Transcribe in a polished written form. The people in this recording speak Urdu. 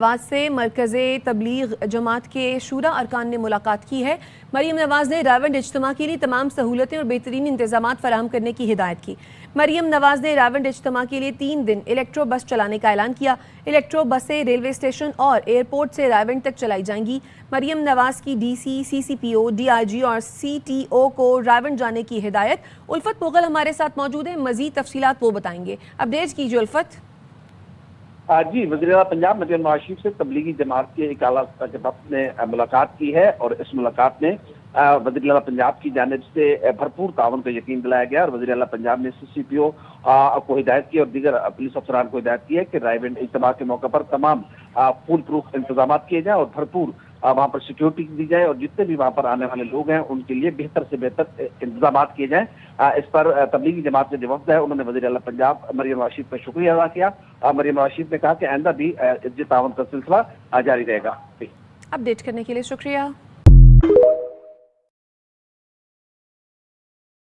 نواز سے مرکز تبلیغ جماعت کے شورا ارکان نے ملاقات کی ہے۔ مریم نواز نے راولپنڈی اجتماع کے لیے تمام سہولتیں اور بہترین انتظامات فراہم کرنے کی ہدایت کی۔ مریم نواز نے راولپنڈی اجتماع کے لیے 3 دن الیکٹرو بس چلانے کا اعلان کیا۔ الیکٹرو بسیں ریلوے اسٹیشن اور ایئرپورٹ سے راولپنڈی تک چلائی جائیں گی۔ مریم نواز کی D C, C C P O, D I جی اور سی ٹی او کو راولپنڈی جانے کی ہدایت۔ الفت مغل ہمارے ساتھ موجود ہیں، مزید تفصیلات وہ بتائیں گے۔ اپڈیٹ کیجیے الفت۔ جی، وزیر اعلیٰ پنجاب مریم نواز شریف سے تبلیغی جماعت کے ایک اعلیٰ کے وفد نے ملاقات کی ہے، اور اس ملاقات میں وزیر اعلیٰ پنجاب کی جانب سے بھرپور تعاون کا یقین دلایا گیا، اور وزیر اعلیٰ پنجاب نے سی سی پی او کو ہدایت کی اور دیگر پولیس افسران کو ہدایت کی ہے کہ راولپنڈی اجتماع کے موقع پر تمام فول پروف انتظامات کیے جائیں اور بھرپور وہاں پر سیکیورٹی دی جائے، اور جتنے بھی وہاں پر آنے والے لوگ ہیں ان کے لیے بہتر سے بہتر انتظامات کیے جائیں۔ اس پر تبلیغی جماعت کے جو وفد ہے انہوں نے وزیر اعلیٰ پنجاب مریم نواز شریف کا شکریہ ادا کیا۔ مریم نواز شریف نے کہا کہ آئندہ بھی تعاون کا سلسلہ جاری رہے گا۔ اپڈیٹ کرنے کے لیے شکریہ۔